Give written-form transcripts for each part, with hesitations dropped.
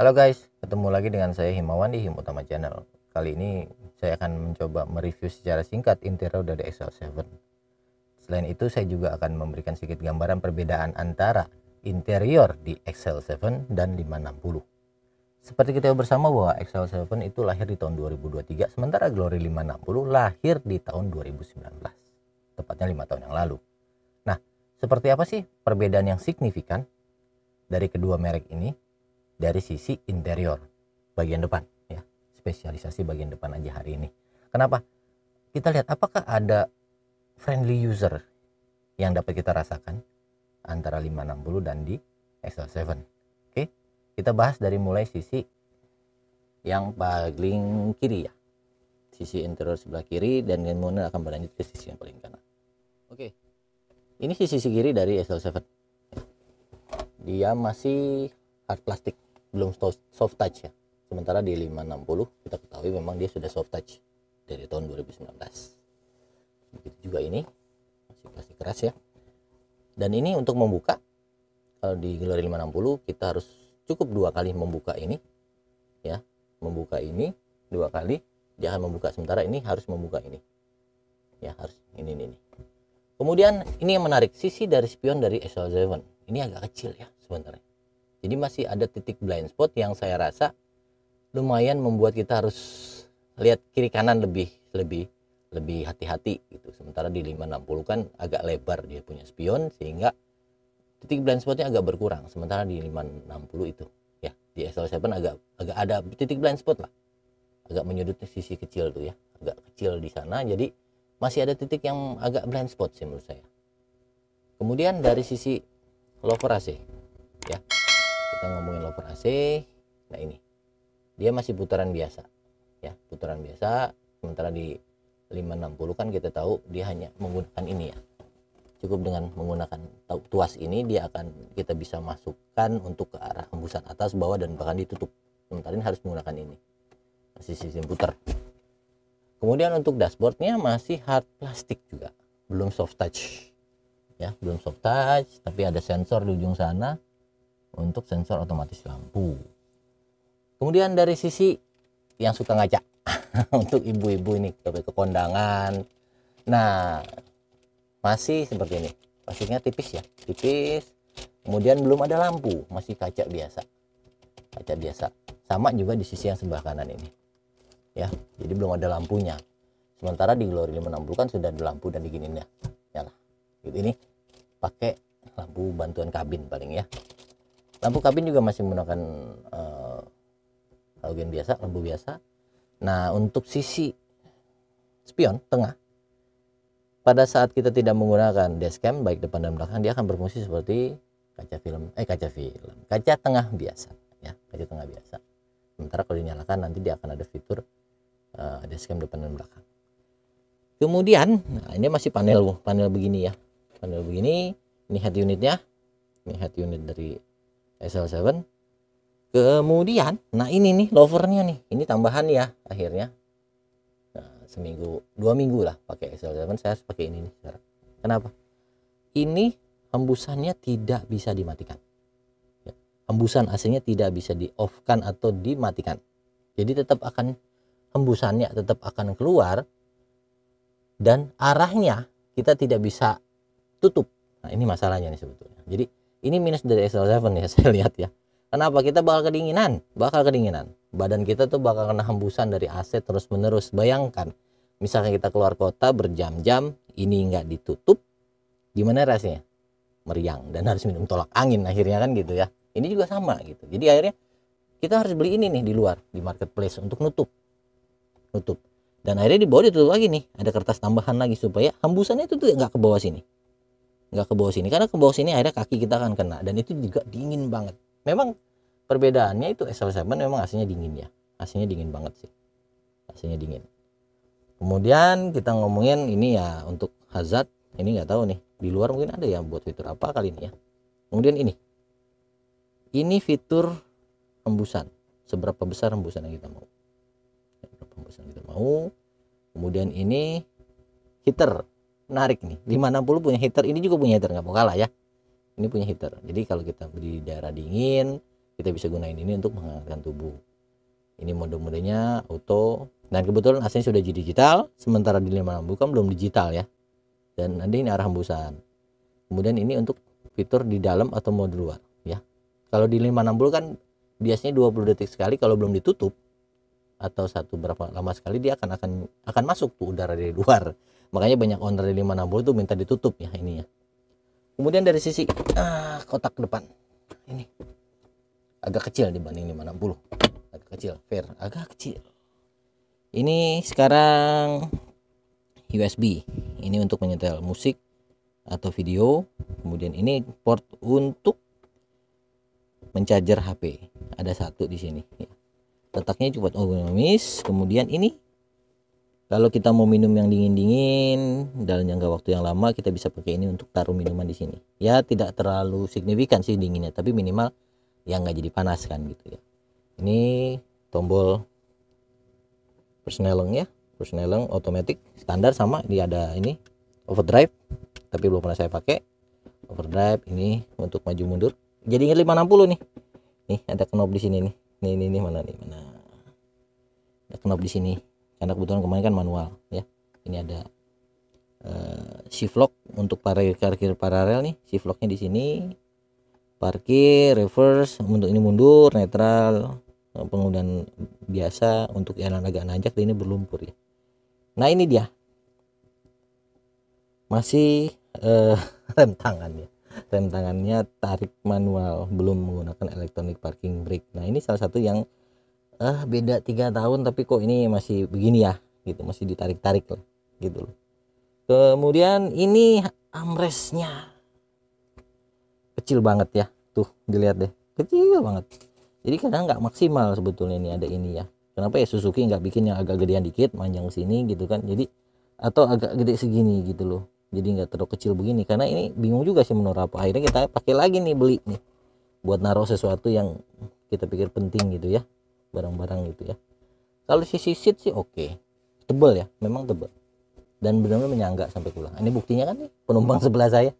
Halo guys, ketemu lagi dengan saya Himawan di Him Utama Channel. Kali ini saya akan mencoba mereview secara singkat interior dari XL7. Selain itu saya juga akan memberikan sedikit gambaran perbedaan antara interior di XL7 dan 560. Seperti kita bersama bahwa XL7 itu lahir di tahun 2023, sementara Glory 560 lahir di tahun 2019. Tepatnya 5 tahun yang lalu. Nah, seperti apa sih perbedaan yang signifikan dari kedua merek ini? Dari sisi interior bagian depan ya, spesialisasi bagian depan aja hari ini. Kenapa? Kita lihat apakah ada friendly user yang dapat kita rasakan antara 560 dan di XL7. Oke, kita bahas dari mulai sisi yang paling kiri ya, sisi interior sebelah kiri, dan kemudian akan berlanjut ke sisi yang paling kanan. Oke, ini sisi kiri dari XL7. Dia masih hard plastik, belum soft touch ya. Sementara di 560 kita ketahui memang dia sudah soft touch dari tahun 2019. Begitu juga ini masih plastik keras ya. Dan ini untuk membuka, kalau di Glory 560 kita harus cukup 2 kali membuka ini ya. Membuka ini 2 kali dia akan membuka, sementara ini harus membuka ini ya, harus ini. Kemudian ini yang menarik, sisi dari spion dari XL7 ini agak kecil ya sebenarnya. Jadi masih ada titik blind spot yang saya rasa lumayan membuat kita harus lihat kiri kanan lebih hati-hati gitu. Sementara di 560 kan agak lebar dia punya spion sehingga titik blind spotnya agak berkurang. Sementara di 560 itu ya, di XL7 agak ada titik blind spot lah. Agak menyudut sisi kecil tuh ya, agak kecil di sana, jadi masih ada titik yang agak blind spot sih menurut saya. Kemudian dari sisi lower AC ya, kita ngomongin lower AC. Nah ini dia masih putaran biasa ya, putaran biasa. Sementara di 560 kan kita tahu dia hanya menggunakan ini ya, cukup dengan menggunakan tuas ini dia akan kita bisa masukkan untuk ke arah hembusan atas, bawah, dan bahkan ditutup. Sementara ini harus menggunakan ini, masih sistem putar. Kemudian untuk dashboardnya masih hard plastik juga, belum soft touch ya, belum soft touch, tapi ada sensor di ujung sana untuk sensor otomatis lampu. Kemudian dari sisi yang suka ngaca untuk ibu-ibu ini ke kondangan, nah masih seperti ini, plastiknya tipis ya, tipis. Kemudian belum ada lampu, masih kaca biasa, sama juga di sisi yang sebelah kanan ini ya, jadi belum ada lampunya. Sementara di Glory 560 kan sudah ada lampu dan diginiin ya, nyala gitu. Ini pakai lampu bantuan kabin paling ya. Lampu kabin juga masih menggunakan halogen biasa, lampu biasa. Nah untuk sisi spion tengah, pada saat kita tidak menggunakan dashcam baik depan dan belakang, dia akan berfungsi seperti kaca tengah biasa ya, kaca tengah biasa. Sementara kalau dinyalakan nanti dia akan ada fitur dashcam depan dan belakang. Kemudian nah ini masih panel begini ya, panel begini. Ini head unitnya, ini head unit dari XL7. Kemudian nah ini nih lovernya nih, ini tambahan ya akhirnya. Nah, seminggu 2 minggu lah pakai XL7 saya harus pakai ini nih sekarang. Kenapa? Ini hembusannya tidak bisa dimatikan ya. Hembusan AC-nya tidak bisa di off kan atau dimatikan, jadi tetap akan hembusannya tetap akan keluar, dan arahnya kita tidak bisa tutup. Nah ini masalahnya nih sebetulnya. Jadi ini minus dari XL7 ya, saya lihat ya. Kenapa? Kita bakal kedinginan, badan kita tuh bakal kena hembusan dari AC terus menerus. Bayangkan misalnya kita keluar kota berjam-jam ini nggak ditutup, gimana rasanya? Meriang dan harus minum tolak angin akhirnya kan gitu ya. Ini juga sama gitu, jadi akhirnya kita harus beli ini nih di luar, di marketplace untuk nutup, dan akhirnya di bawah ditutup lagi nih, ada kertas tambahan lagi supaya hembusannya itu tuh nggak ke bawah sini, karena ke bawah sini akhirnya kaki kita akan kena, dan itu juga dingin banget. Memang perbedaannya itu XL7 memang AC-nya dingin ya, AC-nya dingin banget sih, AC-nya dingin. Kemudian kita ngomongin ini ya untuk hazard, ini nggak tahu nih di luar mungkin ada ya buat fitur apa kali ini ya. Kemudian ini fitur hembusan, seberapa besar hembusan yang kita mau. Kemudian ini heater, menarik nih, 560 punya heater, ini juga punya heater, nggak mau kalah ya. Ini punya heater, jadi kalau kita di daerah dingin kita bisa gunain ini untuk menghangatkan tubuh. Ini mode-modenya auto, dan kebetulan AC-nya sudah jadi digital, sementara di 560 kan belum digital ya. Dan nanti ini arah hembusan. Kemudian ini untuk fitur di dalam atau mode luar ya. Kalau di 560 kan biasanya 20 detik sekali, kalau belum ditutup atau satu berapa lama sekali dia akan masuk tuh udara dari luar. Makanya banyak owner di 560 tuh minta ditutup ya ini ya. Kemudian dari sisi kotak depan ini agak kecil dibanding 560, agak kecil, fair, agak kecil. Ini sekarang USB, ini untuk menyetel musik atau video. Kemudian ini port untuk mencajar HP, ada satu di sini ya. Letaknya cukup ergonomis. Kemudian ini kalau kita mau minum yang dingin-dingin dalam jangka waktu yang lama, kita bisa pakai ini untuk taruh minuman di sini ya. Tidak terlalu signifikan sih dinginnya, tapi minimal yang nggak jadi panas kan gitu ya. Ini tombol persneleng ya, persneleng otomatis standar sama. Dia ada ini overdrive, tapi belum pernah saya pakai. Overdrive ini untuk maju mundur. Jadi ingat 560 nih. Nih ada knob di sini nih. Nih mana. Ada knob di sini. Karena kebetulan kemarin kan manual ya. Ini ada shift lock untuk parkir paralel nih. Shift locknya di sini. Parkir, reverse, untuk ini mundur, netral, penggunaan biasa untuk jalan agak nanjak, ini berlumpur ya. Nah ini dia. Masih rem tangan ya. Rem tangannya tarik manual, belum menggunakan electronic parking brake. Nah ini salah satu yang beda 3 tahun tapi kok ini masih begini ya gitu, masih ditarik-tarik lah gitu loh. Kemudian ini armrestnya kecil banget ya, tuh dilihat deh, kecil banget. Jadi kadang nggak maksimal sebetulnya ini ada ini ya. Kenapa ya Suzuki nggak bikin yang agak gedean dikit, manjang sini gitu kan, jadi atau agak gede segini gitu loh, jadi nggak terlalu kecil begini. Karena ini bingung juga sih menurut apa, akhirnya kita pakai lagi nih, beli nih buat naruh sesuatu yang kita pikir penting gitu ya, barang-barang gitu ya. Kalau sisi seat sih oke, tebel ya, memang tebel dan benar-benar menyangga sampai pulang. Ini buktinya kan nih penumpang sebelah saya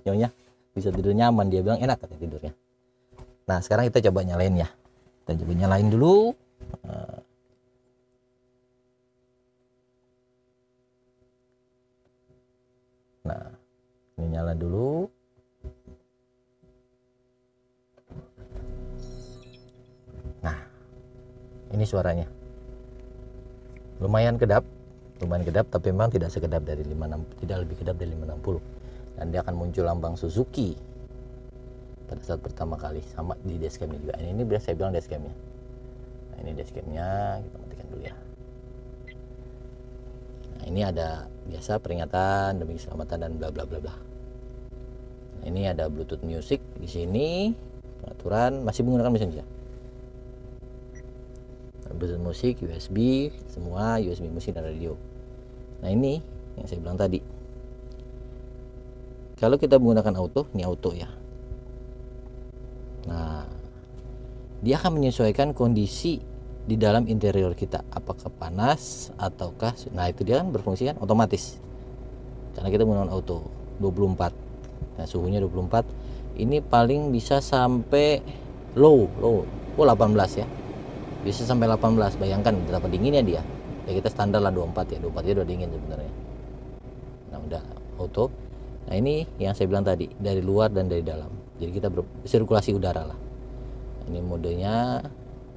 nyonya bisa tidur nyaman, dia bilang enak katanya tidurnya. Nah sekarang kita coba nyalain ya, kita coba nyalain dulu. Nah ini nyala dulu. Nah ini suaranya lumayan kedap, tapi memang tidak sekedap dari 56, tidak lebih kedap dari 560. Dan dia akan muncul lambang Suzuki pada saat pertama kali, sama di dashcamnya juga. Ini biasa saya bilang dashcamnya. Nah ini dashcamnya, kita matikan dulu ya. Nah ini ada biasa peringatan demi keselamatan dan bla bla bla bla. Nah ini ada Bluetooth music di sini, pengaturan masih menggunakan mesin saja. Bluetooth musik, USB, semua USB musik dan radio. Nah ini yang saya bilang tadi, kalau kita menggunakan auto, ini auto ya. Nah dia akan menyesuaikan kondisi di dalam interior kita, apakah panas ataukah, nah itu dia kan berfungsi kan otomatis karena kita menggunakan auto 24. Nah suhunya 24, ini paling bisa sampai low 18 ya, bisa sampai 18. Bayangkan berapa dinginnya dia ya. Kita standar lah 24 ya, 24 ya udah dingin sebenarnya. Nah udah auto. Nah ini yang saya bilang tadi, dari luar dan dari dalam, jadi kita bersirkulasi udara lah. Ini modenya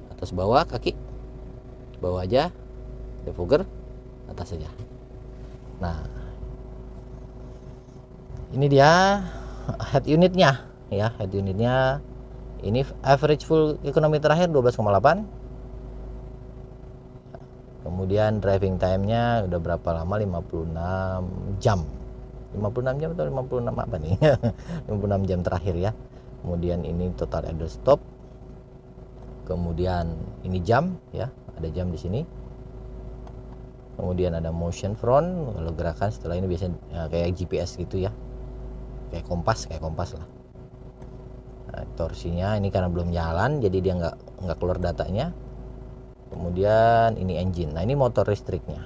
atas bawah, kaki bawah aja, defogger atas saja. Nah ini dia head unitnya ya, head unitnya ini average full economy terakhir 12,8. kemudian driving time-nya udah berapa lama, 56 jam 56 jam atau 56 apa nih 56 jam terakhir ya. Kemudian ini total idle stop, kemudian ini jam ya, ada jam di sini. Kemudian ada motion front, kalau gerakan setelah ini biasanya ya, kayak GPS gitu ya, kayak kompas lah. Nah, torsinya ini karena belum jalan jadi dia nggak keluar datanya. Kemudian ini engine, nah ini motor listriknya.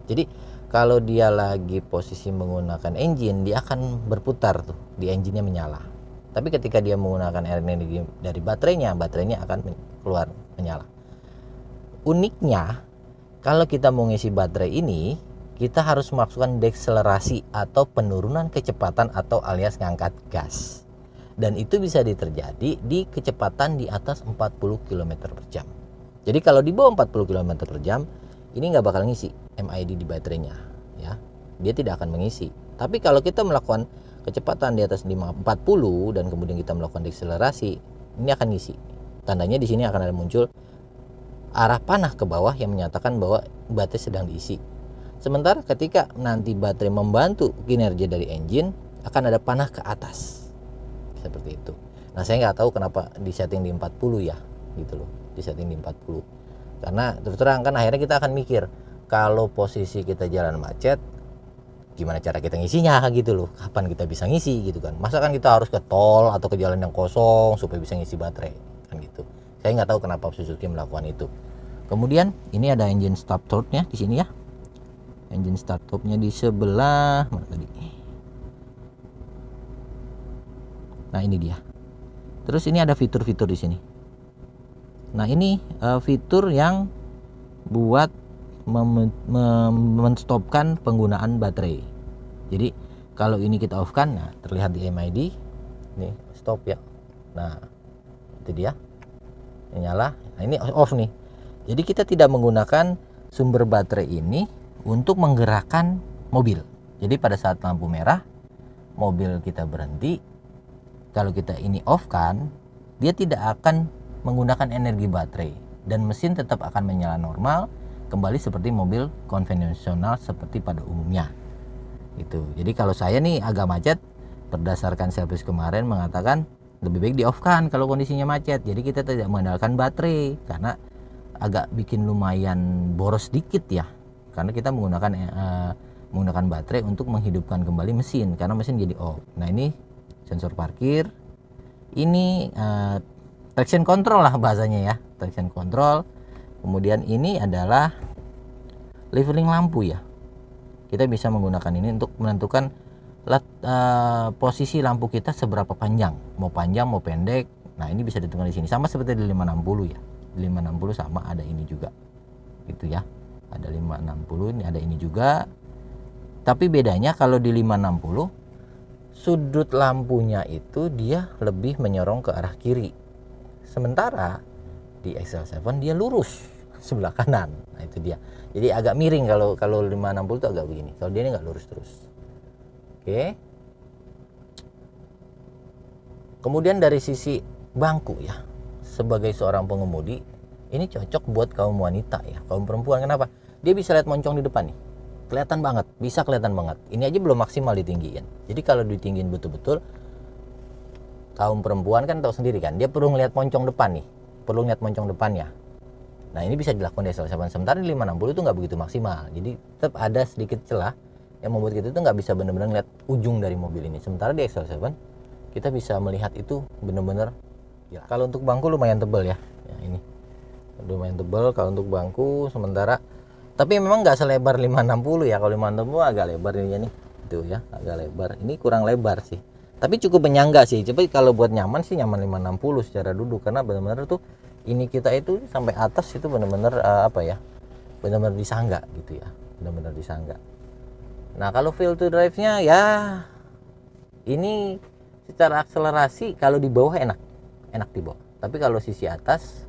Jadi kalau dia lagi posisi menggunakan engine, dia akan berputar tuh, di engine-nya menyala. Tapi ketika dia menggunakan energi dari baterainya akan keluar menyala. Uniknya, kalau kita mau ngisi baterai ini, kita harus memasukkan dekselerasi atau penurunan kecepatan atau alias ngangkat gas. Dan itu bisa terjadi di kecepatan di atas 40 km per jam. Jadi kalau di bawah 40 km per jam, ini nggak bakal ngisi MID di baterainya, ya. Dia tidak akan mengisi. Tapi kalau kita melakukan kecepatan di atas 40 dan kemudian kita melakukan dekselerasi, ini akan ngisi. Tandanya di sini akan ada muncul arah panah ke bawah yang menyatakan bahwa baterai sedang diisi. Sementara ketika nanti baterai membantu kinerja dari engine, akan ada panah ke atas. Seperti itu. Nah, saya nggak tahu kenapa disetting di 40 ya, gitu loh. Disetting di 40. Karena terus terang kan akhirnya kita akan mikir, kalau posisi kita jalan macet, gimana cara kita ngisinya gitu loh. Kapan kita bisa ngisi gitu kan. Masa kan kita harus ke tol atau ke jalan yang kosong supaya bisa ngisi baterai kan gitu. Saya nggak tahu kenapa Suzuki melakukan itu. Kemudian ini ada engine start torque-nya di sini ya. Engine start torque-nya di sebelah mana tadi? Nah, ini dia. Terus ini ada fitur-fitur di sini. Nah, ini fitur yang buat menstopkan penggunaan baterai. Jadi kalau ini kita off kan, nah terlihat di MID, nih stop ya. Nah, itu dia. Ini nyala. Nah, ini off nih. Jadi kita tidak menggunakan sumber baterai ini untuk menggerakkan mobil. Jadi pada saat lampu merah, mobil kita berhenti. Kalau kita ini off kan, dia tidak akan menggunakan energi baterai dan mesin tetap akan menyala normal, kembali seperti mobil konvensional seperti pada umumnya. Itu. Jadi kalau saya nih agak macet, berdasarkan servis kemarin mengatakan lebih baik di off kan kalau kondisinya macet. Jadi kita tidak mengandalkan baterai karena agak bikin lumayan boros dikit ya. Karena kita menggunakan baterai untuk menghidupkan kembali mesin karena mesin jadi off. Nah, ini sensor parkir, ini traction control lah bahasanya ya, traction control. Kemudian ini adalah leveling lampu ya. Kita bisa menggunakan ini untuk menentukan posisi lampu kita seberapa panjang, mau pendek. Nah, ini bisa ditentukan di sini sama seperti di 560 ya. Di 560 sama ada ini juga, gitu ya. Ada 560, ini ada ini juga. Tapi bedanya kalau di 560 sudut lampunya itu dia lebih menyorong ke arah kiri. Sementara di XL7 dia lurus sebelah kanan. Nah, itu dia. Jadi agak miring kalau 560 itu agak begini. Kalau dia ini nggak lurus terus. Oke. Kemudian dari sisi bangku ya. Sebagai seorang pengemudi, ini cocok buat kaum wanita ya, kaum perempuan. Kenapa? Dia bisa lihat moncong di depan nih. Kelihatan banget, bisa kelihatan banget. Ini aja belum maksimal ditinggiin. Jadi kalau ditinggiin betul-betul, kaum perempuan kan tahu sendiri kan, dia perlu ngelihat moncong depan nih, perlu ngelihat moncong depannya. Nah, ini bisa dilakukan di XL7. Sementara di 560 itu nggak begitu maksimal. Jadi tetap ada sedikit celah yang membuat kita itu nggak bisa benar-benar ngelihat ujung dari mobil ini. Sementara di XL7 kita bisa melihat itu benar-benar. Ya, kalau untuk bangku lumayan tebal ya. Ya, ini lumayan tebal kalau untuk bangku. Sementara tapi memang nggak selebar 560 ya. Kalau 560 agak lebar ini nih, itu ya, agak lebar. Ini kurang lebar sih, tapi cukup menyangga sih. Coba kalau buat nyaman sih nyaman 560 secara duduk, karena benar-benar tuh ini kita itu sampai atas itu benar-benar benar-benar disangga gitu ya, benar-benar disangga. Nah, kalau feel to drive-nya ya ini secara akselerasi kalau di bawah enak di bawah, tapi kalau sisi atas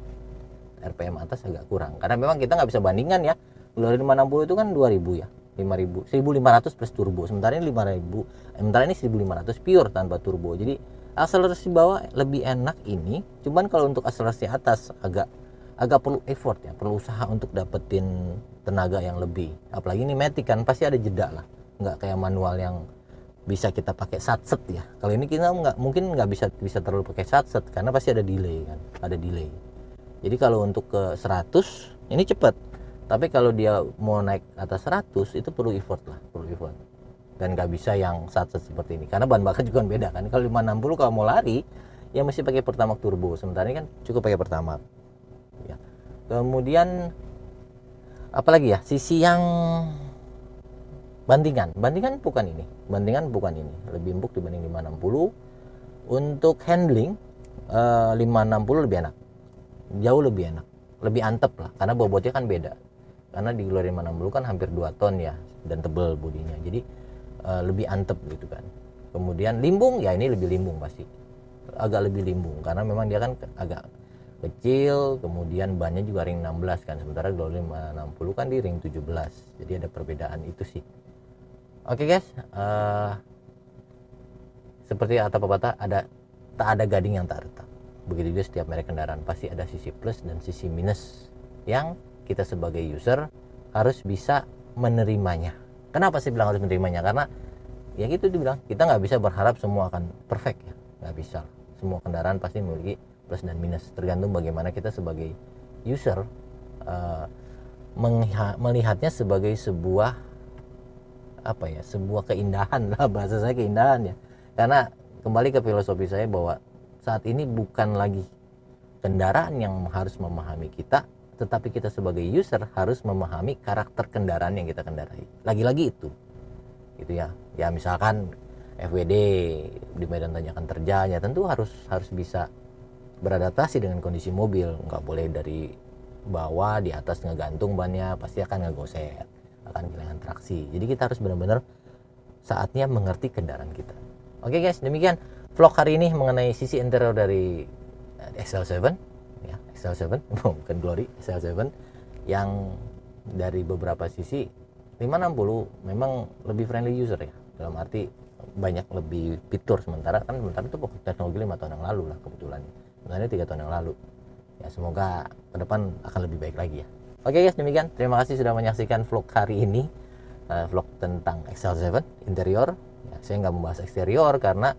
RPM atas agak kurang, karena memang kita nggak bisa bandingkan ya. Ngeluarin 560 itu kan 2000 ya, 1500 plus turbo. Sementara ini 1500 pure tanpa turbo. Jadi akselerasi bawah lebih enak ini. Cuman kalau untuk akselerasi atas agak perlu effort ya, perlu usaha untuk dapetin tenaga yang lebih. Apalagi ini matic kan pasti ada jeda lah. Nggak kayak manual yang bisa kita pakai satset ya. Kalau ini kita nggak bisa terlalu pakai satset karena pasti ada delay kan, ada delay. Jadi kalau untuk ke 100 ini cepat. Tapi kalau dia mau naik atas 100 itu perlu effort lah, perlu effort. Dan nggak bisa yang satset seperti ini karena bahan bakar juga beda kan. Kalau 560 kalau mau lari ya mesti pakai Pertamax turbo, sementara ini kan cukup pakai Pertamax ya. Kemudian apalagi ya, sisi yang bandingan bukan ini, lebih empuk dibanding 560. Untuk handling 560 lebih enak, jauh lebih enak, lebih antep lah, karena bobotnya kan beda. Karena di Glory 560 kan hampir 2 ton ya, dan tebel bodinya, jadi lebih antep gitu kan. Kemudian limbung, ya ini lebih limbung pasti, agak lebih limbung karena memang dia kan agak kecil, kemudian bannya juga ring 16 kan, sementara Glory 560 kan di ring 17, jadi ada perbedaan itu sih. Oke guys, seperti kata pepatah, tak ada gading yang tak retak. Begitu juga setiap merek kendaraan pasti ada sisi plus dan sisi minus yang kita sebagai user harus bisa menerimanya. Kenapa sih bilang harus menerimanya? Karena ya gitu dibilang, kita nggak bisa berharap semua akan perfect ya, nggak bisa. Semua kendaraan pasti memiliki plus dan minus, tergantung bagaimana kita sebagai user melihatnya sebagai sebuah sebuah keindahan lah, bahasa saya keindahan ya. Karena kembali ke filosofi saya bahwa saat ini bukan lagi kendaraan yang harus memahami kita, tetapi kita sebagai user harus memahami karakter kendaraan yang kita kendarai. Lagi-lagi itu gitu ya. Ya misalkan FWD di medan tanjakan terjal, ya tentu harus bisa beradaptasi dengan kondisi mobil. Nggak boleh dari bawah, di atas ngegantung bannya, pasti akan ngegoser, akan kehilangan traksi. Jadi kita harus benar-benar saatnya mengerti kendaraan kita. Oke guys, demikian vlog hari ini mengenai sisi interior dari XL7 ya, XL7 bukan Glory, XL7 yang dari beberapa sisi 560 memang lebih friendly user ya, dalam arti banyak lebih fitur, sementara itu teknologi 5 tahun yang lalu lah kebetulan, sebenarnya 3 tahun yang lalu ya. Semoga ke depan akan lebih baik lagi ya. Oke guys, demikian, terima kasih sudah menyaksikan vlog hari ini, vlog tentang XL7 interior ya. Saya nggak membahas eksterior karena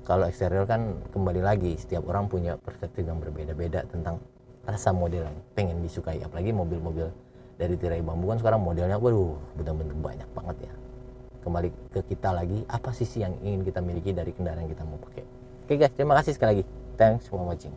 kalau eksterior kan kembali lagi setiap orang punya perspektif yang berbeda-beda tentang rasa model yang pengen disukai, apalagi mobil-mobil dari tirai bambu kan sekarang modelnya waduh benar-benar banyak banget ya. Kembali ke kita lagi, apa sisi yang ingin kita miliki dari kendaraan yang kita mau pakai. Oke guys, terima kasih sekali lagi, thanks for watching.